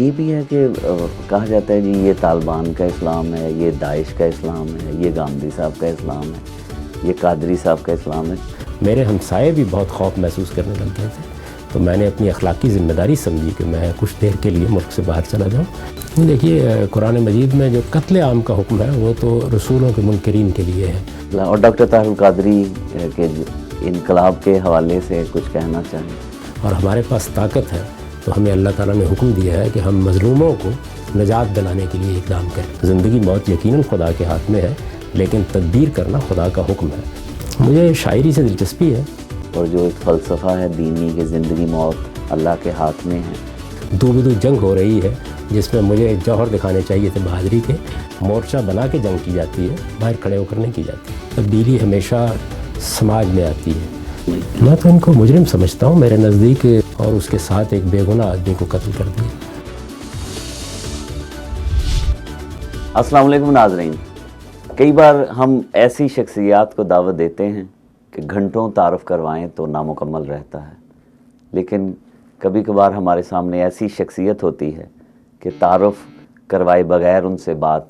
یہ بھی ہے کہ کہا جاتا ہے جی یہ طالبان کا اسلام ہے، یہ داعش کا اسلام ہے، یہ گاندھی صاحب کا اسلام ہے، یہ قادری صاحب کا اسلام ہے۔ میرے ہمسائے بھی بہت خوف محسوس کرنے لگ گئے تھے، تو میں نے اپنی اخلاقی ذمہ داری سمجھی کہ میں کچھ دیر کے لیے ملک سے باہر چلا جاؤں۔ دیکھیے قرآن مجید میں جو قتل عام کا حکم ہے وہ تو رسولوں کے منکرین کے لیے ہے۔ اور ڈاکٹر طاہر القادری کے انقلاب کے حوالے سے کچھ کہنا چاہیں؟ اور ہمارے پاس طاقت ہے تو ہمیں اللہ تعالیٰ نے حکم دیا ہے کہ ہم مظلوموں کو نجات دلانے کے لیے اقدام کریں۔ زندگی موت یقیناً خدا کے ہاتھ میں ہے، لیکن تدبیر کرنا خدا کا حکم ہے۔ مجھے شاعری سے دلچسپی ہے، اور جو ایک فلسفہ ہے دینی کہ زندگی موت اللہ کے ہاتھ میں ہے۔ دو بدو جنگ ہو رہی ہے جس میں مجھے جوہر دکھانے چاہیے تھے بہادری کے، مورچہ بنا کے جنگ کی جاتی ہے، باہر کھڑے ہو کر نہیں کی جاتی۔ تبدیلی ہمیشہ سماج میں آتی ہے۔ میں تو ان کو مجرم سمجھتا ہوں میرے نزدیک، اور اس کے ساتھ ایک بے گناہ آدمی کو قتل کر دیا۔ السلام علیکم ناظرین، کئی بار ہم ایسی شخصیات کو دعوت دیتے ہیں کہ گھنٹوں تعارف کروائیں تو نامکمل رہتا ہے، لیکن کبھی کبھار ہمارے سامنے ایسی شخصیت ہوتی ہے کہ تعارف کروائے بغیر ان سے بات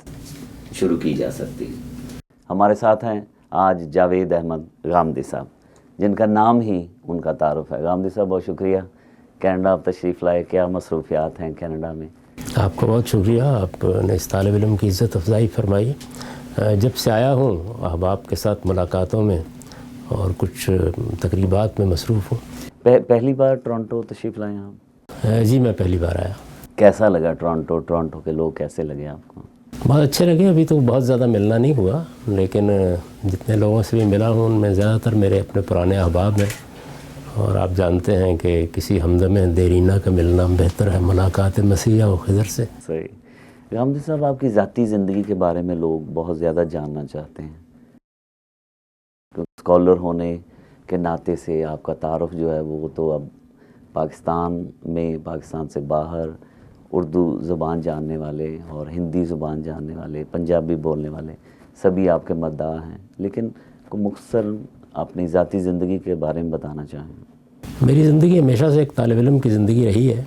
شروع کی جا سکتی ہے۔ ہمارے ساتھ ہیں آج جاوید احمد غامدی صاحب، جن کا نام ہی ان کا تعارف ہے۔ غامدی صاحب بہت شکریہ، کینیڈا آپ تشریف لائے، کیا مصروفیات ہیں کینیڈا میں؟ آپ کا بہت شکریہ، آپ نے اس طالب علم کی عزت افزائی فرمائی۔ جب سے آیا ہوں احباب کے ساتھ ملاقاتوں میں اور کچھ تقریبات میں مصروف ہوں۔ پہلی بار ٹورانٹو تشریف لائے آپ؟ جی میں پہلی بار آیا۔ کیسا لگا ٹورانٹو کے لوگ کیسے لگے آپ کو؟ بہت اچھے لگے۔ ابھی تو بہت زیادہ ملنا نہیں ہوا، لیکن جتنے لوگوں سے بھی ملا ہوں ان میں زیادہ تر میرے اپنے پرانے احباب ہیں، اور آپ جانتے ہیں کہ کسی ہمدم دیرینہ کا ملنا بہتر ہے ملاقات مسیح و خضر سے۔ صحیح۔ غامدی صاحب آپ کی ذاتی زندگی کے بارے میں لوگ بہت زیادہ جاننا چاہتے ہیں، اسکالر ہونے کے ناطے سے آپ کا تعارف جو ہے وہ تو اب پاکستان میں، پاکستان سے باہر اردو زبان جاننے والے اور ہندی زبان جاننے والے، پنجابی بولنے والے سبھی آپ کے مداح ہیں، لیکن کو مختصر اپنی ذاتی زندگی کے بارے میں بتانا چاہیں؟ میری زندگی ہمیشہ سے ایک طالب علم کی زندگی رہی ہے۔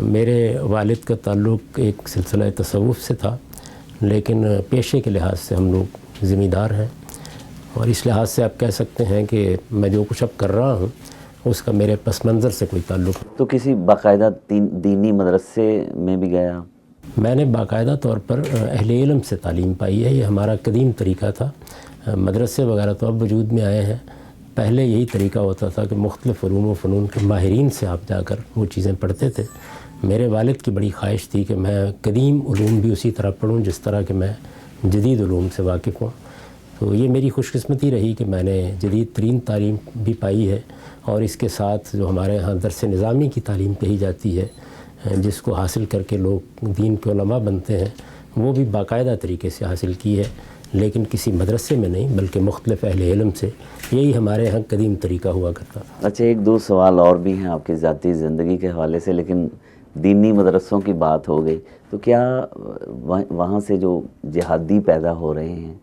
میرے والد کا تعلق ایک سلسلہ تصوف سے تھا، لیکن پیشے کے لحاظ سے ہم لوگ ذمہ دار ہیں، اور اس لحاظ سے آپ کہہ سکتے ہیں کہ میں جو کچھ اب کر رہا ہوں اس کا میرے پس منظر سے کوئی تعلق نہیں۔ تو کسی باقاعدہ دینی مدرسے میں بھی گیا؟ میں نے باقاعدہ طور پر اہل علم سے تعلیم پائی ہے، یہ ہمارا قدیم طریقہ تھا۔ مدرسے وغیرہ تو اب وجود میں آئے ہیں، پہلے یہی طریقہ ہوتا تھا کہ مختلف علوم و فنون کے ماہرین سے آپ جا کر وہ چیزیں پڑھتے تھے۔ میرے والد کی بڑی خواہش تھی کہ میں قدیم علوم بھی اسی طرح پڑھوں جس طرح کہ میں جدید علوم سے واقف ہوں، تو یہ میری خوش قسمتی رہی کہ میں نے جدید ترین تعلیم بھی پائی ہے، اور اس کے ساتھ جو ہمارے ہاں درس نظامی کی تعلیم کہی جاتی ہے، جس کو حاصل کر کے لوگ دین کے علماء بنتے ہیں، وہ بھی باقاعدہ طریقے سے حاصل کی ہے، لیکن کسی مدرسے میں نہیں بلکہ مختلف اہل علم سے۔ یہی ہمارے ہاں قدیم طریقہ ہوا کرتا۔ اچھا، ایک دو سوال اور بھی ہیں آپ کی ذاتی زندگی کے حوالے سے، لیکن دینی مدرسوں کی بات ہو گئی تو کیا وہاں سے جو جہادی پیدا ہو رہے ہیں،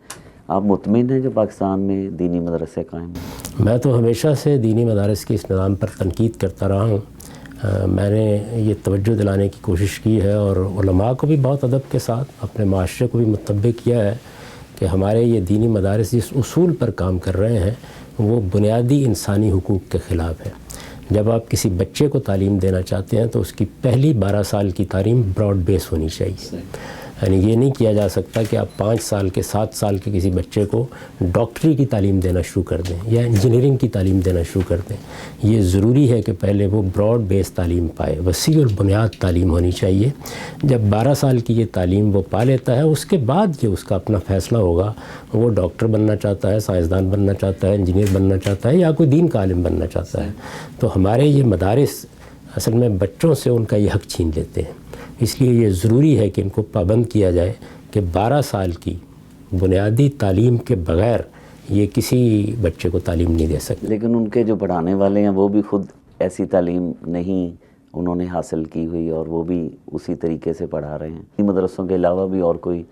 آپ مطمئن ہیں جو پاکستان میں دینی مدرسے قائم ہیں؟ میں تو ہمیشہ سے دینی مدارس کے اس نظام پر تنقید کرتا رہا ہوں۔ میں نے یہ توجہ دلانے کی کوشش کی ہے، اور علماء کو بھی بہت ادب کے ساتھ، اپنے معاشرے کو بھی متنبہ کیا ہے کہ ہمارے یہ دینی مدارس جس اصول پر کام کر رہے ہیں وہ بنیادی انسانی حقوق کے خلاف ہے۔ جب آپ کسی بچے کو تعلیم دینا چاہتے ہیں تو اس کی پہلی 12 سال کی تعلیم براڈ بیس ہونی چاہیے، یعنی یہ نہیں کیا جا سکتا کہ آپ 5 سال کے 7 سال کے کسی بچے کو ڈاکٹری کی تعلیم دینا شروع کر دیں یا انجینئرنگ کی تعلیم دینا شروع کر دیں۔ یہ ضروری ہے کہ پہلے وہ براڈ بیس تعلیم پائے، وسیع البنیاد تعلیم ہونی چاہیے۔ جب 12 سال کی یہ تعلیم وہ پا لیتا ہے، اس کے بعد یہ اس کا اپنا فیصلہ ہوگا، وہ ڈاکٹر بننا چاہتا ہے، سائنسدان بننا چاہتا ہے، انجینئر بننا چاہتا ہے، یا کوئی دین کا عالم بننا چاہتا ہے۔ تو ہمارے یہ مدارس اصل میں بچوں سے ان کا یہ حق چھین لیتے ہیں، اس لیے یہ ضروری ہے کہ ان کو پابند کیا جائے کہ 12 سال کی بنیادی تعلیم کے بغیر یہ کسی بچے کو تعلیم نہیں دے سکتے۔ لیکن ان کے جو پڑھانے والے ہیں وہ بھی خود ایسی تعلیم نہیں انہوں نے حاصل کی ہوئی، اور وہ بھی اسی طریقے سے پڑھا رہے ہیں۔ مدرسوں کے علاوہ بھی اور کوئی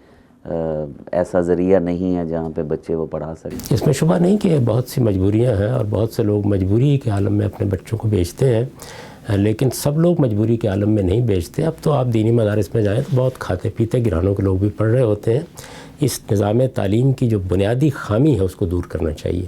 ایسا ذریعہ نہیں ہے جہاں پہ بچے وہ پڑھا سکیں؟ اس میں شبہ نہیں کہ بہت سی مجبوریاں ہیں، اور بہت سے لوگ مجبوری کے عالم میں اپنے بچوں کو بھیجتے ہیں، لیکن سب لوگ مجبوری کے عالم میں نہیں بیچتے. اب تو آپ دینی مدارس میں جائیں تو بہت کھاتے پیتے گرانوں کے لوگ بھی پڑھ رہے ہوتے ہیں. اس نظام تعلیم کی جو بنیادی خامی ہے اس کو دور کرنا چاہیے.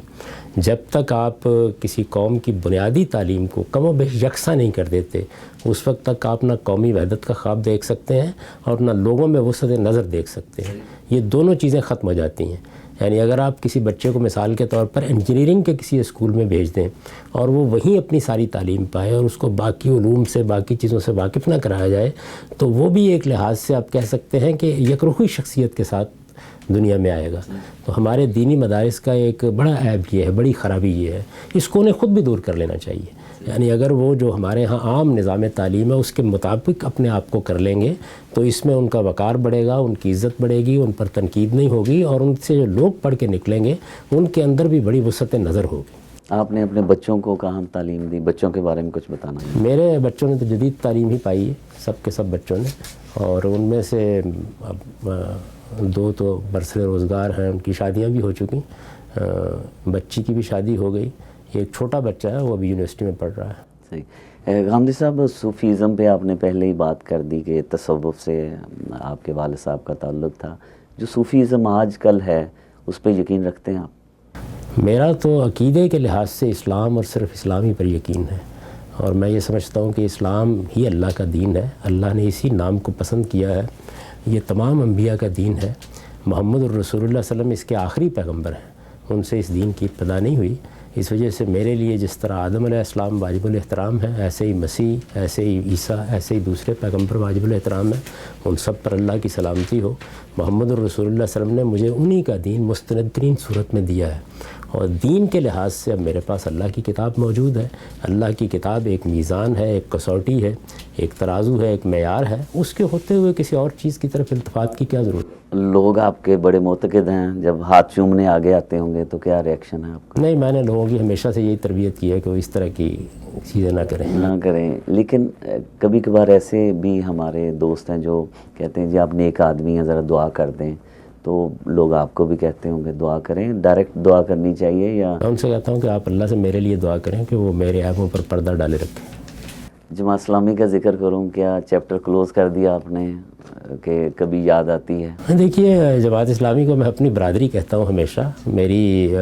جب تک آپ کسی قوم کی بنیادی تعلیم کو کم و بیش یکساں نہیں کر دیتے اس وقت تک آپ نہ قومی وحدت کا خواب دیکھ سکتے ہیں اور نہ لوگوں میں وسعت نظر دیکھ سکتے ہیں. یہ دونوں چیزیں ختم ہو جاتی ہیں. یعنی اگر آپ کسی بچے کو مثال کے طور پر انجینئرنگ کے کسی اسکول میں بھیج دیں اور وہ وہیں اپنی ساری تعلیم پائے اور اس کو باقی علوم سے باقی چیزوں سے واقف نہ کرایا جائے تو وہ بھی ایک لحاظ سے آپ کہہ سکتے ہیں کہ یکرخی شخصیت کے ساتھ دنیا میں آئے گا. تو ہمارے دینی مدارس کا ایک بڑا عیب یہ ہے, بڑی خرابی یہ ہے, اس کو انہیں خود بھی دور کر لینا چاہیے. یعنی اگر وہ جو ہمارے ہاں عام نظام تعلیم ہے اس کے مطابق اپنے آپ کو کر لیں گے تو اس میں ان کا وقار بڑھے گا, ان کی عزت بڑھے گی, ان پر تنقید نہیں ہوگی اور ان سے جو لوگ پڑھ کے نکلیں گے ان کے اندر بھی بڑی وسعت نظر ہوگی. آپ نے اپنے بچوں کو کہاں تعلیم دی؟ بچوں کے بارے میں کچھ بتانا ہے. میرے بچوں نے تو جدید تعلیم ہی پائی ہے, سب کے سب بچوں نے, اور ان میں سے اب 2 تو برسر روزگار ہیں, ان کی شادیاں بھی ہو چکی, بچی کی بھی شادی ہو گئی. ایک چھوٹا بچہ ہے وہ ابھی یونیورسٹی میں پڑھ رہا ہے. صحیح. غامدی صاحب, صوفیزم پہ آپ نے پہلے ہی بات کر دی کہ تصوف سے آپ کے والد صاحب کا تعلق تھا. جو صوفیزم آج کل ہے اس پہ یقین رکھتے ہیں آپ؟ میرا تو عقیدے کے لحاظ سے اسلام اور صرف اسلامی پر یقین ہے, اور میں یہ سمجھتا ہوں کہ اسلام ہی اللہ کا دین ہے. اللہ نے اسی نام کو پسند کیا ہے. یہ تمام انبیاء کا دین ہے. محمد الرسول اللہ صلی اللہ علیہ وسلم اس کے آخری پیغمبر ہیں, ان سے اس دین کی ابتدا نہیں ہوئی. اس وجہ سے میرے لیے جس طرح آدم علیہ السلام واجب الاحترام ہے, ایسے ہی مسیح, ایسے ہی عیسیٰ, ایسے ہی دوسرے پیغمبر واجب الاحترام ہیں. ان سب پر اللہ کی سلامتی ہو. محمد الرسول اللہ صلی اللہ علیہ وسلم نے مجھے انہی کا دین مستند ترین صورت میں دیا ہے, اور دین کے لحاظ سے اب میرے پاس اللہ کی کتاب موجود ہے. اللہ کی کتاب ایک میزان ہے, ایک کسوٹی ہے, ایک ترازو ہے, ایک معیار ہے. اس کے ہوتے ہوئے کسی اور چیز کی طرف التفات کی کیا ضرورت؟ لوگ آپ کے بڑے معتقد ہیں, جب ہاتھ چومنے آگے آتے ہوں گے تو کیا ریئیکشن ہے آپ کا؟ نہیں, میں نے لوگوں کی ہمیشہ سے یہی تربیت کی ہے کہ وہ اس طرح کی چیزیں نہ کریں. لیکن کبھی کبھار ایسے بھی ہمارے دوست ہیں جو کہتے ہیں جی آپ نیک آدمی ہیں, ذرا دعا کر دیں. تو لوگ آپ کو بھی کہتے ہوں گے دعا کریں, ڈائریکٹ دعا کرنی چاہیے یا؟ میں ان سے کہتا ہوں کہ آپ اللہ سے میرے لیے دعا کریں کہ وہ میرے عیبوں پر پردہ ڈالے رکھیں. جماعت اسلامی کا ذکر کروں, کیا چیپٹر کلوز کر دیا آپ نے کہ کبھی یاد آتی ہے؟ دیکھیے, جماعت اسلامی کو میں اپنی برادری کہتا ہوں ہمیشہ. میری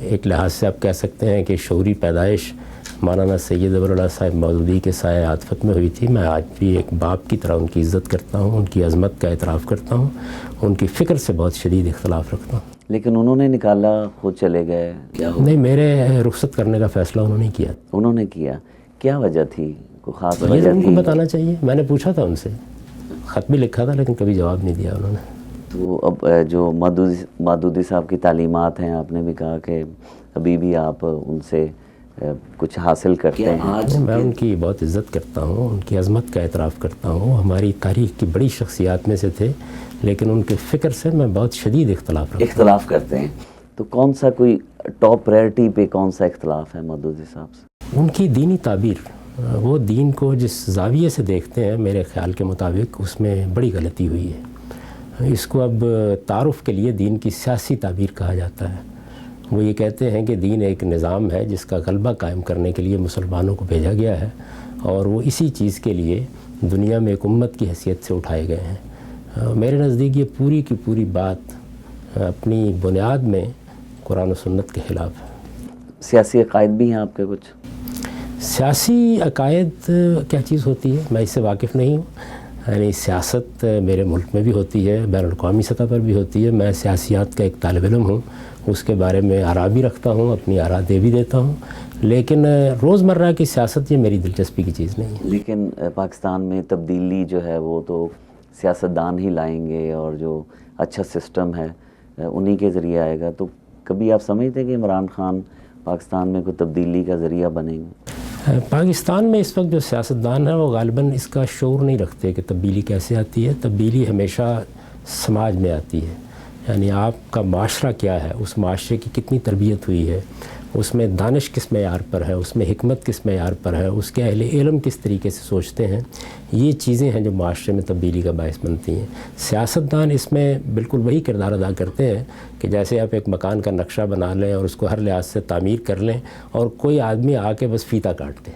ایک لحاظ سے آپ کہہ سکتے ہیں کہ شعوری پیدائش مولانا سید ابوالعلا صاحب مودودی کے سایہ عاطفت میں ہوئی تھی. میں آج بھی ایک باپ کی طرح ان کی عزت کرتا ہوں, ان کی عظمت کا اعتراف کرتا ہوں, ان کی فکر سے بہت شدید اختلاف رکھتا ہوں. لیکن انہوں نے نکالا, خود چلے گئے, کیا ہوا؟ نہیں, میرے رخصت کرنے کا فیصلہ انہوں نے کیا. انہوں نے کیا, کیا وجہ تھی؟ کوئی خاص یہ وجہ ان کو تھی؟ بتانا چاہیے. میں نے پوچھا تھا ان سے, خط بھی لکھا تھا, لیکن کبھی جواب نہیں دیا انہوں نے. تو اب جو مودودی صاحب کی تعلیمات ہیں, آپ نے بھی کہا کہ ابھی بھی آپ ان سے کچھ حاصل کرتے ہیں. میں ان کی بہت عزت کرتا ہوں, ان کی عظمت کا اعتراف کرتا ہوں. ہماری تاریخ کی بڑی شخصیات میں سے تھے, لیکن ان کے فکر سے میں بہت شدید اختلاف کرتے ہیں. تو کون سا کوئی ٹاپ پریورٹی پہ کون سا اختلاف ہے مودودی صاحب سے؟ ان کی دینی تعبیر, وہ دین کو جس زاویے سے دیکھتے ہیں میرے خیال کے مطابق اس میں بڑی غلطی ہوئی ہے. اس کو اب تعارف کے لیے دین کی سیاسی تعبیر کہا جاتا ہے. وہ یہ کہتے ہیں کہ دین ایک نظام ہے جس کا غلبہ قائم کرنے کے لیے مسلمانوں کو بھیجا گیا ہے, اور وہ اسی چیز کے لیے دنیا میں ایک امت کی حیثیت سے اٹھائے گئے ہیں. میرے نزدیک یہ پوری کی پوری بات اپنی بنیاد میں قرآن و سنت کے خلاف ہے. سیاسی عقائد بھی ہیں آپ کے کچھ؟ سیاسی عقائد کیا چیز ہوتی ہے میں اس سے واقف نہیں ہوں. یعنی سیاست میرے ملک میں بھی ہوتی ہے, بین الاقوامی سطح پر بھی ہوتی ہے. میں سیاسیات کا ایک طالب علم ہوں, اس کے بارے میں آراء بھی رکھتا ہوں, اپنی آراء دے بھی دیتا ہوں, لیکن روزمرہ کی سیاست یہ میری دلچسپی کی چیز نہیں ہے. لیکن پاکستان میں تبدیلی جو ہے وہ تو سیاستدان ہی لائیں گے, اور جو اچھا سسٹم ہے انہی کے ذریعے آئے گا. تو کبھی آپ سمجھتے ہیں کہ عمران خان پاکستان میں کوئی تبدیلی کا ذریعہ بنیں گے؟ پاکستان میں اس وقت جو سیاستدان ہیں وہ غالباً اس کا شعور نہیں رکھتے کہ تبدیلی کیسے آتی ہے. تبدیلی ہمیشہ سماج میں آتی ہے. یعنی آپ کا معاشرہ کیا ہے, اس معاشرے کی کتنی تربیت ہوئی ہے, اس میں دانش کس معیار پر ہے, اس میں حکمت کس معیار پر ہے, اس کے اہل علم کس طریقے سے سوچتے ہیں, یہ چیزیں ہیں جو معاشرے میں تبدیلی کا باعث بنتی ہیں. سیاستدان اس میں بالکل وہی کردار ادا کرتے ہیں کہ جیسے آپ ایک مکان کا نقشہ بنا لیں اور اس کو ہر لحاظ سے تعمیر کر لیں, اور کوئی آدمی آ کے بس فیتہ کاٹ دے,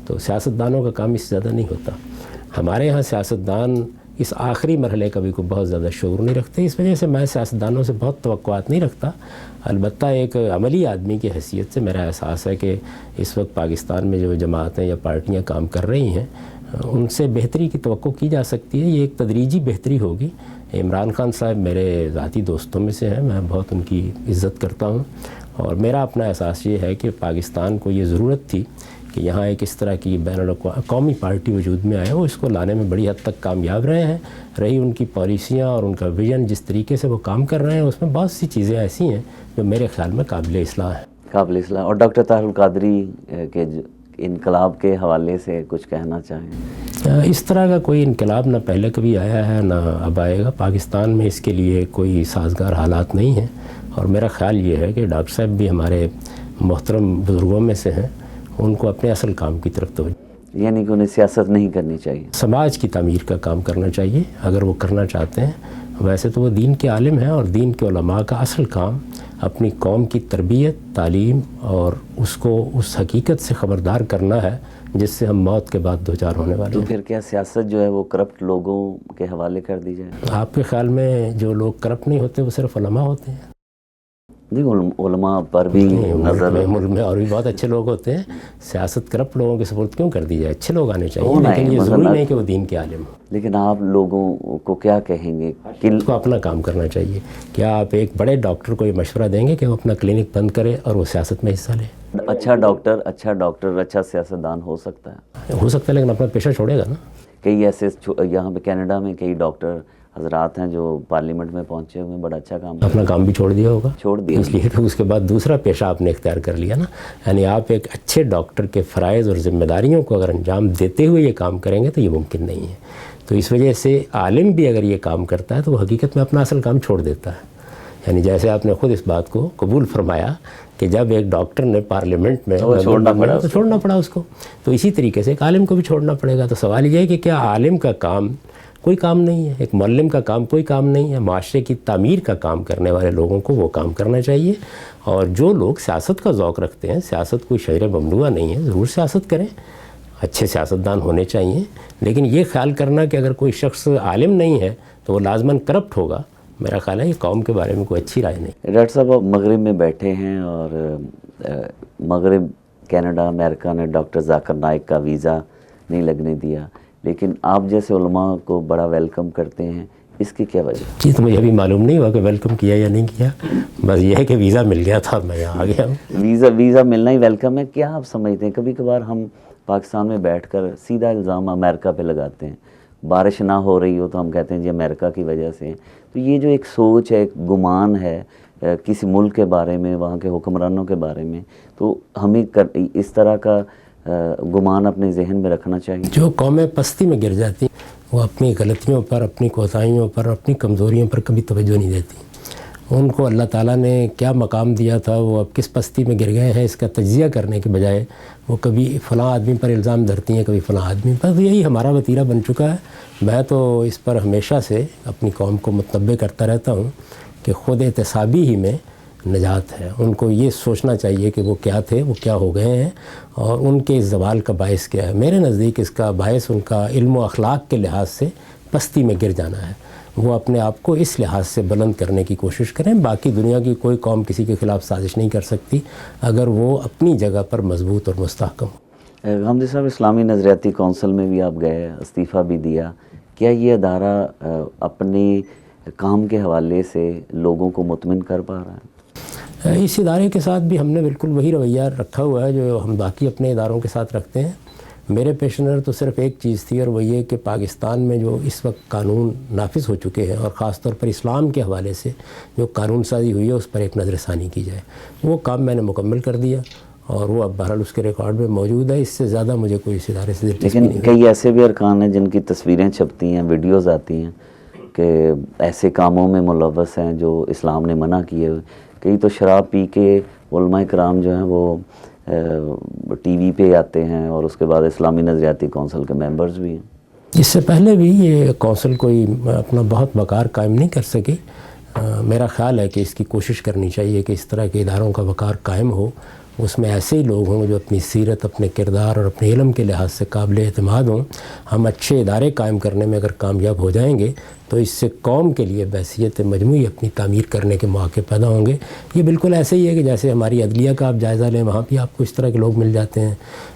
تو سیاستدانوں کا کام اس سے زیادہ نہیں ہوتا. ہمارے یہاں سیاستدان اس آخری مرحلے کا بھی کوئی بہت زیادہ شعور نہیں رکھتے. اس وجہ سے میں سیاستدانوں سے بہت توقعات نہیں رکھتا. البتہ ایک عملی آدمی کی حیثیت سے میرا احساس ہے کہ اس وقت پاکستان میں جو جماعتیں یا پارٹیاں کام کر رہی ہیں ان سے بہتری کی توقع کی جا سکتی ہے. یہ ایک تدریجی بہتری ہوگی. عمران خان صاحب میرے ذاتی دوستوں میں سے ہیں, میں بہت ان کی عزت کرتا ہوں, اور میرا اپنا احساس یہ ہے کہ پاکستان کو یہ ضرورت تھی کہ یہاں ایک اس طرح کی بین الاقوامی پارٹی وجود میں آئے. وہ اس کو لانے میں بڑی حد تک کامیاب رہے ہیں. رہی ان کی پالیسیاں اور ان کا ویژن, جس طریقے سے وہ کام کر رہے ہیں, اس میں بہت سی چیزیں ایسی ہیں جو میرے خیال میں قابل اصلاح ہیں. قابل اصلاح. اور ڈاکٹر طاہر القادری کے انقلاب کے حوالے سے کچھ کہنا چاہیں؟ اس طرح کا کوئی انقلاب نہ پہلے کبھی آیا ہے نہ اب آئے گا. پاکستان میں اس کے لیے کوئی سازگار حالات نہیں ہیں, اور میرا خیال یہ ہے کہ ڈاکٹر صاحب بھی ہمارے محترم بزرگوں میں سے ہیں, ان کو اپنے اصل کام کی طرف توجہ, یعنی کہ انہیں سیاست نہیں کرنی چاہیے, سماج کی تعمیر کا کام کرنا چاہیے اگر وہ کرنا چاہتے ہیں. ویسے تو وہ دین کے عالم ہیں, اور دین کے علماء کا اصل کام اپنی قوم کی تربیت, تعلیم اور اس کو اس حقیقت سے خبردار کرنا ہے جس سے ہم موت کے بعد دوچار ہونے والے ہیں. تو پھر کیا سیاست جو ہے وہ کرپٹ لوگوں کے حوالے کر دی جائے؟ آپ کے خیال میں جو لوگ کرپٹ نہیں ہوتے وہ صرف علماء ہوتے ہیں؟ نہیں, علماء پر بھی نظر, ملک میں اور بھی بہت اچھے لوگ ہوتے ہیں. سیاست کرپٹ لوگوں کے سپورٹ کیوں کر دی جائے؟ اچھے لوگ آنے چاہیے, لیکن یہ ضروری نہیں کہ وہ دین کے عالم ہوں. لیکن آپ لوگوں کو کیا کہیں گے کہ ان کو اپنا کام کرنا چاہیے. کیا آپ ایک بڑے ڈاکٹر کو یہ مشورہ دیں گے کہ وہ اپنا کلینک بند کرے اور وہ سیاست میں حصہ لے؟ اچھا ڈاکٹر اچھا سیاستدان ہو سکتا ہے؟ ہو سکتا ہے, لیکن اپنا پیشہ چھوڑے گا نا. کئی ایسے یہاں پہ کینیڈا میں کئی ڈاکٹر حضرات ہیں جو پارلیمنٹ میں پہنچے ہوئے ہیں, بڑا اچھا کام اپنا کام بھی چھوڑ دیا ہوگا, چھوڑ دیا, اس لیے کہ اس کے بعد دوسرا پیشہ آپ نے اختیار کر لیا نا. یعنی آپ ایک اچھے ڈاکٹر کے فرائض اور ذمہ داریوں کو اگر انجام دیتے ہوئے یہ کام کریں گے تو یہ ممکن نہیں ہے. تو اس وجہ سے عالم بھی اگر یہ کام کرتا ہے تو وہ حقیقت میں اپنا اصل کام چھوڑ دیتا ہے. یعنی جیسے آپ نے خود اس بات کو قبول فرمایا کہ جب ایک ڈاکٹر نے پارلیمنٹ میں چھوڑنا پڑا اس کو, تو اسی طریقے سے ایک عالم کو بھی چھوڑنا پڑے گا. تو سوال یہ ہے کہ کیا عالم کا کام کوئی کام نہیں ہے, ایک معلم کا کام کوئی کام نہیں ہے. معاشرے کی تعمیر کا کام کرنے والے لوگوں کو وہ کام کرنا چاہیے. اور جو لوگ سیاست کا ذوق رکھتے ہیں, سیاست کوئی شجر ممنوعہ نہیں ہے, ضرور سیاست کریں, اچھے سیاستدان ہونے چاہیے. لیکن یہ خیال کرنا کہ اگر کوئی شخص عالم نہیں ہے تو وہ لازماً کرپٹ ہوگا, میرا خیال ہے یہ قوم کے بارے میں کوئی اچھی رائے نہیں. ڈاکٹر صاحب آپ مغرب میں بیٹھے ہیں, اور مغرب کینیڈا امریکہ نے ڈاکٹر ذاکر نائک کا ویزا نہیں لگنے دیا, لیکن آپ جیسے علماء کو بڑا ویلکم کرتے ہیں, اس کی کیا وجہ؟ جی تو مجھے ابھی معلوم نہیں ہوا کہ ویلکم کیا یا نہیں کیا, بس یہ ہے کہ ویزا مل گیا تھا اور میں یہاں آ گیا ہوں. ویزا ملنا ہی ویلکم ہے. کیا آپ سمجھتے ہیں, کبھی کبھار ہم پاکستان میں بیٹھ کر سیدھا الزام امریکہ پہ لگاتے ہیں, بارش نہ ہو رہی ہو تو ہم کہتے ہیں جی امریکہ کی وجہ سے. تو یہ جو ایک سوچ ہے, ایک گمان ہے کسی ملک کے بارے میں, وہاں کے حکمرانوں کے بارے میں, تو ہمیں اس طرح کا گمان اپنے ذہن میں رکھنا چاہیے. جو قومیں پستی میں گر جاتی وہ اپنی غلطیوں پر, اپنی کوتاہیوں پر, اپنی کمزوریوں پر کبھی توجہ نہیں دیتی. ان کو اللہ تعالیٰ نے کیا مقام دیا تھا, وہ اب کس پستی میں گر گئے ہیں, اس کا تجزیہ کرنے کے بجائے وہ کبھی فلاں آدمی پر الزام دھرتی ہیں, کبھی فلاں آدمی پر. تو یہی ہمارا وتیرہ بن چکا ہے. میں تو اس پر ہمیشہ سے اپنی قوم کو متنبہ کرتا رہتا ہوں کہ خود احتسابی ہی میں نجات ہے. ان کو یہ سوچنا چاہیے کہ وہ کیا تھے, وہ کیا ہو گئے ہیں, اور ان کے اس زوال کا باعث کیا ہے. میرے نزدیک اس کا باعث ان کا علم و اخلاق کے لحاظ سے پستی میں گر جانا ہے. وہ اپنے آپ کو اس لحاظ سے بلند کرنے کی کوشش کریں. باقی دنیا کی کوئی قوم کسی کے خلاف سازش نہیں کر سکتی اگر وہ اپنی جگہ پر مضبوط اور مستحکم ہو. غامدی صاحب, اسلامی نظریاتی کونسل میں بھی آپ گئے, استعفیٰ بھی دیا. کیا یہ ادارہ اپنے کام کے حوالے سے لوگوں کو مطمئن کر پا رہا ہے؟ اس ادارے کے ساتھ بھی ہم نے بالکل وہی رویہ رکھا ہوا ہے جو ہم باقی اپنے اداروں کے ساتھ رکھتے ہیں. میرے پیش نظر تو صرف ایک چیز تھی, اور وہ یہ کہ پاکستان میں جو اس وقت قانون نافذ ہو چکے ہیں, اور خاص طور پر اسلام کے حوالے سے جو قانون سازی ہوئی ہے, اس پر ایک نظر ثانی کی جائے. وہ کام میں نے مکمل کر دیا, اور وہ اب بہرحال اس کے ریکارڈ میں موجود ہے. اس سے زیادہ مجھے کوئی اس ادارے سے دلچسپی نہیں. لیکن کئی ایسے بھی ارکان ہیں جن کی تصویریں چھپتی ہیں, ویڈیوز آتی ہیں کہ ایسے کاموں میں ملوث ہیں جو اسلام نے منع کیے ہوئے. کئی تو شراب پی کے علماء کرام جو ہیں وہ ٹی وی پہ آتے ہیں, اور اس کے بعد اسلامی نظریاتی کونسل کے ممبرز بھی ہیں. اس سے پہلے بھی یہ کونسل کوئی اپنا بہت وقار قائم نہیں کر سکی. میرا خیال ہے کہ اس کی کوشش کرنی چاہیے کہ اس طرح کے اداروں کا وقار قائم ہو, اس میں ایسے ہی لوگ ہوں جو اپنی سیرت، اپنے کردار اور اپنے علم کے لحاظ سے قابل اعتماد ہوں. ہم اچھے ادارے قائم کرنے میں اگر کامیاب ہو جائیں گے تو اس سے قوم کے لیے بحیثیت مجموعی اپنی تعمیر کرنے کے مواقع پیدا ہوں گے. یہ بالکل ایسے ہی ہے کہ جیسے ہماری عدلیہ کا آپ جائزہ لیں، وہاں بھی آپ کو اس طرح کے لوگ مل جاتے ہیں.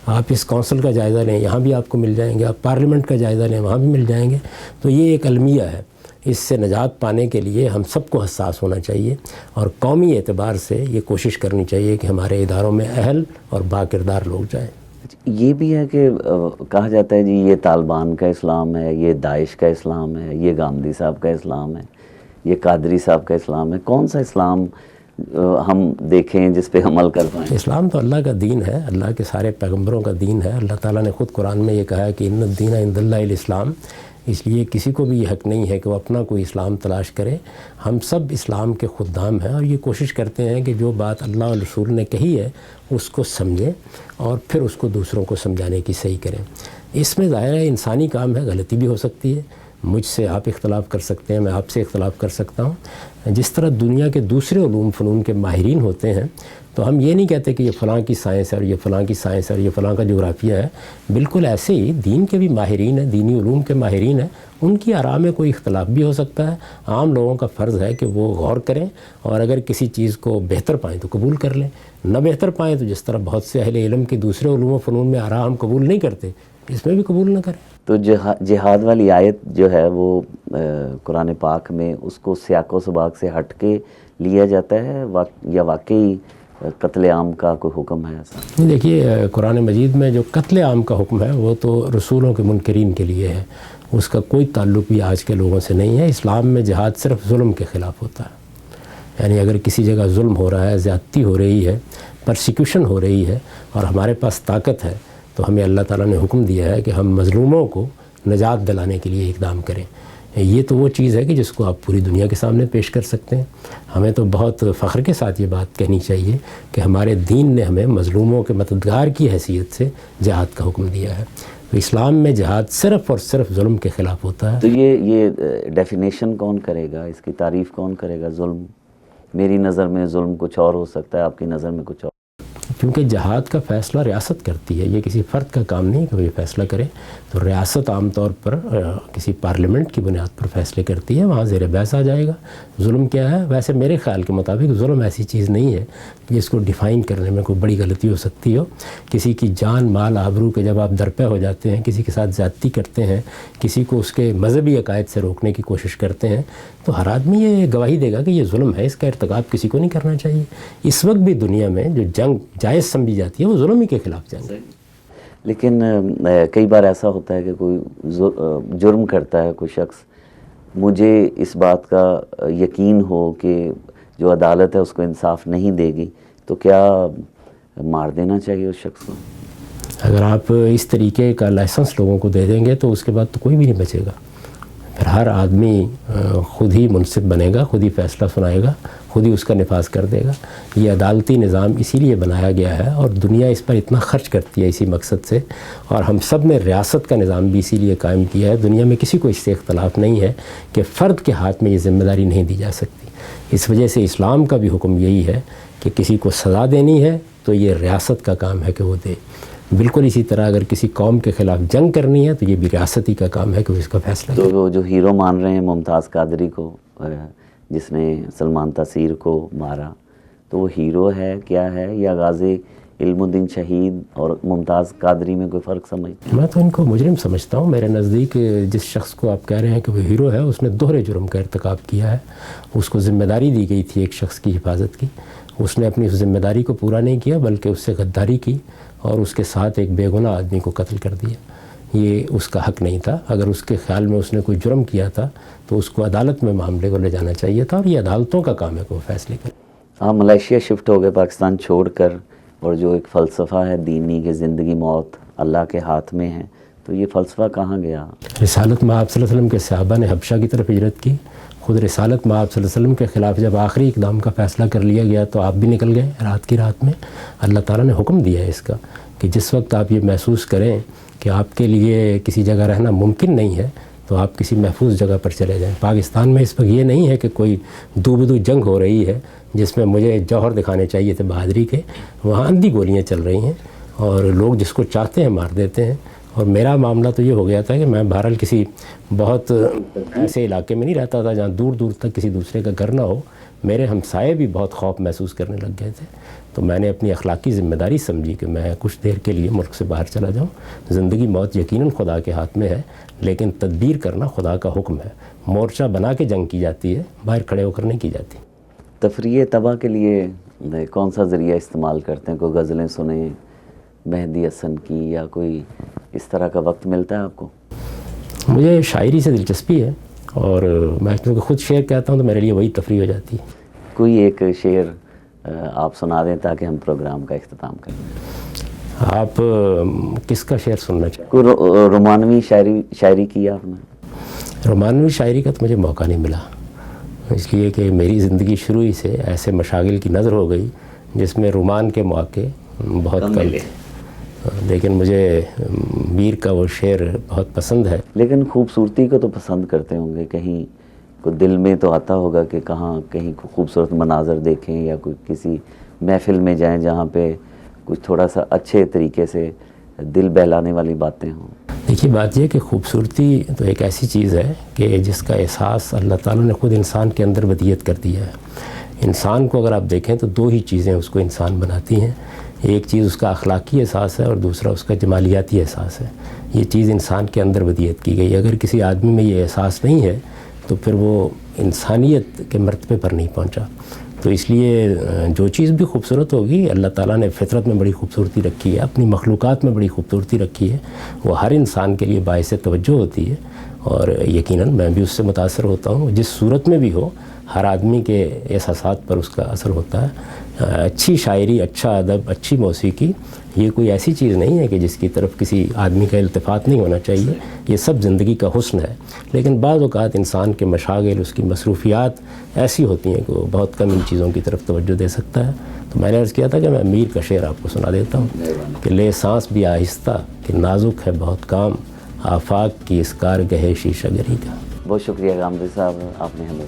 آپ اس کونسل کا جائزہ لیں، یہاں بھی آپ کو مل جائیں گے. آپ پارلیمنٹ کا جائزہ لیں، وہاں بھی مل جائیں گے. تو یہ ایک المیہ ہے. اس سے نجات پانے کے لیے ہم سب کو حساس ہونا چاہیے اور قومی اعتبار سے یہ کوشش کرنی چاہیے کہ ہمارے اداروں میں اہل اور باکردار لوگ جائیں. یہ بھی ہے کہ کہا جاتا ہے جی یہ طالبان کا اسلام ہے، یہ داعش کا اسلام ہے، یہ گاندھی صاحب کا اسلام ہے، یہ قادری صاحب کا اسلام ہے. کون سا اسلام ہم دیکھیں جس پہ عمل کر پائیں؟ اسلام تو اللہ کا دین ہے، اللہ کے سارے پیغمبروں کا دین ہے. اللہ تعالیٰ نے خود قرآن میں یہ کہا ہے کہ ان الدین عند اللہ الاسلام. اس لیے کسی کو بھی یہ حق نہیں ہے کہ وہ اپنا کوئی اسلام تلاش کرے. ہم سب اسلام کے خدام ہیں اور یہ کوشش کرتے ہیں کہ جو بات اللہ اور رسول نے کہی ہے اس کو سمجھیں اور پھر اس کو دوسروں کو سمجھانے کی صحیح کریں. اس میں ظاہر ہے انسانی کام ہے، غلطی بھی ہو سکتی ہے. مجھ سے آپ اختلاف کر سکتے ہیں، میں آپ سے اختلاف کر سکتا ہوں. جس طرح دنیا کے دوسرے علوم فنون کے ماہرین ہوتے ہیں تو ہم یہ نہیں کہتے کہ یہ فلاں کی سائنس ہے اور یہ فلاں کی سائنس ہے اور یہ فلاں کا جغرافیہ ہے. بالکل ایسے ہی دین کے بھی ماہرین ہیں، دینی علوم کے ماہرین ہیں. ان کی آراء میں کوئی اختلاف بھی ہو سکتا ہے. عام لوگوں کا فرض ہے کہ وہ غور کریں اور اگر کسی چیز کو بہتر پائیں تو قبول کر لیں، نہ بہتر پائیں تو جس طرح بہت سے اہل علم کے دوسرے علوم و فنون میں آراء ہم قبول نہیں کرتے، اس میں بھی قبول نہ کریں. تو جہاد والی آیت جو ہے وہ قرآن پاک میں اس کو سیاق و سباق سے ہٹ کے لیا جاتا ہے یا واقعی قتل عام کا کوئی حکم ہے ایسا؟ نہیں، دیکھیے قرآن مجید میں جو قتل عام کا حکم ہے وہ تو رسولوں کے منکرین کے لیے ہے. اس کا کوئی تعلق بھی آج کے لوگوں سے نہیں ہے. اسلام میں جہاد صرف ظلم کے خلاف ہوتا ہے. یعنی اگر کسی جگہ ظلم ہو رہا ہے، زیادتی ہو رہی ہے، پرسیکیوشن ہو رہی ہے اور ہمارے پاس طاقت ہے تو ہمیں اللہ تعالیٰ نے حکم دیا ہے کہ ہم مظلوموں کو نجات دلانے کے لیے اقدام کریں. یہ تو وہ چیز ہے کہ جس کو آپ پوری دنیا کے سامنے پیش کر سکتے ہیں. ہمیں تو بہت فخر کے ساتھ یہ بات کہنی چاہیے کہ ہمارے دین نے ہمیں مظلوموں کے مددگار کی حیثیت سے جہاد کا حکم دیا ہے. تو اسلام میں جہاد صرف اور صرف ظلم کے خلاف ہوتا ہے. تو یہ ڈیفینیشن کون کرے گا، اس کی تعریف کون کرے گا؟ ظلم، میری نظر میں ظلم کچھ اور ہو سکتا ہے، آپ کی نظر میں کچھ اور. کیونکہ جہاد کا فیصلہ ریاست کرتی ہے، یہ کسی فرد کا کام نہیں کہ وہ یہ فیصلہ کرے. تو ریاست عام طور پر کسی پارلیمنٹ کی بنیاد پر فیصلے کرتی ہے، وہاں زیر بحث آ جائے گا. ظلم کیا ہے؟ ویسے میرے خیال کے مطابق ظلم ایسی چیز نہیں ہے جس کو ڈیفائن کرنے میں کوئی بڑی غلطی ہو سکتی ہو. کسی کی جان، مال، آبرو کے جب آپ درپے ہو جاتے ہیں، کسی کے ساتھ زیادتی کرتے ہیں، کسی کو اس کے مذہبی عقائد سے روکنے کی کوشش کرتے ہیں تو ہر آدمی یہ گواہی دے گا کہ یہ ظلم ہے، اس کا ارتکاب کسی کو نہیں کرنا چاہیے. اس وقت بھی دنیا میں جو جنگ جائز سمجھی جاتی ہے وہ ظلم ہی کے خلاف جنگ ہے. لیکن کئی بار ایسا ہوتا ہے کہ کوئی جرم کرتا ہے کوئی شخص، مجھے اس بات کا یقین ہو کہ جو عدالت ہے اس کو انصاف نہیں دے گی، تو کیا مار دینا چاہیے اس شخص کو؟ اگر آپ اس طریقے کا لائسنس لوگوں کو دے دیں گے تو اس کے بعد تو کوئی بھی نہیں بچے گا. پھر ہر آدمی خود ہی منصف بنے گا، خود ہی فیصلہ سنائے گا، خود ہی اس کا نفاذ کر دے گا. یہ عدالتی نظام اسی لیے بنایا گیا ہے اور دنیا اس پر اتنا خرچ کرتی ہے اسی مقصد سے. اور ہم سب نے ریاست کا نظام بھی اسی لیے قائم کیا ہے. دنیا میں کسی کو اس سے اختلاف نہیں ہے کہ فرد کے ہاتھ میں یہ ذمہ داری نہیں دی جا سکتی. اس وجہ سے اسلام کا بھی حکم یہی ہے کہ کسی کو سزا دینی ہے تو یہ ریاست کا کام ہے کہ وہ دے. بالکل اسی طرح اگر کسی قوم کے خلاف جنگ کرنی ہے تو یہ بھی ریاستی کا کام ہے کہ وہ اس کا فیصلہ کرے. تو جو ہیرو مان رہے ہیں ممتاز قادری کو، جس نے سلمان تاثیر کو مارا، تو وہ ہیرو ہے کیا ہے، یا غازی علم الدین شہید اور ممتاز قادری میں کوئی فرق سمجھتے ہیں؟ میں تو ان کو مجرم سمجھتا ہوں. میرے نزدیک جس شخص کو آپ کہہ رہے ہیں کہ وہ ہیرو ہے، اس نے دوہرے جرم کا ارتکاب کیا ہے. اس کو ذمہ داری دی گئی تھی ایک شخص کی حفاظت کی، اس نے اپنی اس ذمہ داری کو پورا نہیں کیا بلکہ اس سے غداری کی اور اس کے ساتھ ایک بے گناہ آدمی کو قتل کر دیا. یہ اس کا حق نہیں تھا. اگر اس کے خیال میں اس نے کوئی جرم کیا تھا تو اس کو عدالت میں معاملے کو لے جانا چاہیے تھا اور یہ عدالتوں کا کام ہے کہ وہ فیصلے کریں. آپ ملائیشیا شفٹ ہو گئے پاکستان چھوڑ کر، اور جو ایک فلسفہ ہے دینی کہ زندگی موت اللہ کے ہاتھ میں ہے، تو یہ فلسفہ کہاں گیا؟ رسالت مآب صلی اللہ علیہ وسلم کے صحابہ نے حبشہ کی طرف ہجرت کی. خود رسالت مآب صلی اللہ علیہ وسلم کے خلاف جب آخری اقدام کا فیصلہ کر لیا گیا تو آپ بھی نکل گئے رات کی رات میں. اللہ تعالیٰ نے حکم دیا ہے اس کا کہ جس وقت آپ یہ محسوس کریں کہ آپ کے لیے کسی جگہ رہنا ممکن نہیں ہے تو آپ کسی محفوظ جگہ پر چلے جائیں. پاکستان میں اس وقت یہ نہیں ہے کہ کوئی دو بدو جنگ ہو رہی ہے جس میں مجھے جوہر دکھانے چاہیے تھے بہادری کے. وہاں اندھی گولیاں چل رہی ہیں اور لوگ جس کو چاہتے ہیں مار دیتے ہیں. اور میرا معاملہ تو یہ ہو گیا تھا کہ میں بہرحال کسی بہت ایسے علاقے میں نہیں رہتا تھا جہاں دور دور تک کسی دوسرے کا گھر نہ ہو. میرے ہمسائے بھی بہت خوف محسوس کرنے لگ گئے تھے. تو میں نے اپنی اخلاقی ذمہ داری سمجھی کہ میں کچھ دیر کے لیے ملک سے باہر چلا جاؤں. زندگی موت یقیناً خدا کے ہاتھ میں ہے لیکن تدبیر کرنا خدا کا حکم ہے. مورچہ بنا کے جنگ کی جاتی ہے, باہر کھڑے ہو کر نہیں کی جاتی. تفریح طبع کے لیے کون سا ذریعہ استعمال کرتے ہیں؟ کوئی غزلیں سنیں مہدی حسن کی, یا کوئی اس طرح کا وقت ملتا ہے آپ کو؟ مجھے شاعری سے دلچسپی ہے اور میں کیونکہ خود شعر کہتا ہوں تو میرے لیے وہی تفریح ہو جاتی ہے. کوئی ایک شعر آپ سنا دیں تاکہ ہم پروگرام کا اختتام کریں. آپ کس کا شعر سننا چاہیں؟ کوئی رومانوی شاعری کی آپ نے؟ رومانوی شاعری کا تو مجھے موقع نہیں ملا, اس لیے کہ میری زندگی شروع ہی سے ایسے مشاغل کی نظر ہو گئی جس میں رومان کے مواقع بہت کم تھے. لیکن مجھے میر کا وہ شعر بہت پسند ہے. لیکن خوبصورتی کو تو پسند کرتے ہوں گے, کہیں کوئی دل میں تو آتا ہوگا کہ کہیں خوبصورت مناظر دیکھیں یا کوئی کسی محفل میں جائیں جہاں پہ کچھ تھوڑا سا اچھے طریقے سے دل بہلانے والی باتیں ہوں. دیکھیے بات یہ کہ خوبصورتی تو ایک ایسی چیز ہے کہ جس کا احساس اللہ تعالیٰ نے خود انسان کے اندر ودیت کر دیا ہے. انسان کو اگر آپ دیکھیں تو دو ہی چیزیں اس کو انسان بناتی ہیں. ایک چیز اس کا اخلاقی احساس ہے اور دوسرا اس کا جمالیاتی احساس ہے. یہ چیز انسان کے اندر ودیت کی گئی. اگر کسی آدمی میں یہ احساس نہیں ہے تو پھر وہ انسانیت کے مرتبے پر نہیں پہنچا. تو اس لیے جو چیز بھی خوبصورت ہوگی اللہ تعالیٰ نے فطرت میں بڑی خوبصورتی رکھی ہے, اپنی مخلوقات میں بڑی خوبصورتی رکھی ہے, وہ ہر انسان کے لیے باعث توجہ ہوتی ہے. اور یقیناً میں بھی اس سے متاثر ہوتا ہوں. جس صورت میں بھی ہو ہر آدمی کے احساسات پر اس کا اثر ہوتا ہے. اچھی شاعری, اچھا ادب, اچھی موسیقی یہ کوئی ایسی چیز نہیں ہے کہ جس کی طرف کسی آدمی کا التفات نہیں ہونا چاہیے. یہ سب زندگی کا حسن ہے. لیکن بعض اوقات انسان کے مشاغل, اس کی مصروفیات ایسی ہوتی ہیں کہ وہ بہت کم ان چیزوں کی طرف توجہ دے سکتا ہے. تو میں نے عرض کیا تھا کہ میں میر کا شعر آپ کو سنا دیتا ہوں کہ لے سانس بھی آہستہ کہ نازک ہے بہت کام, آفاق کی اس کارگہ شیشہ گری کا. بہت شکریہ غامدی صاحب, آپ نے ہمیں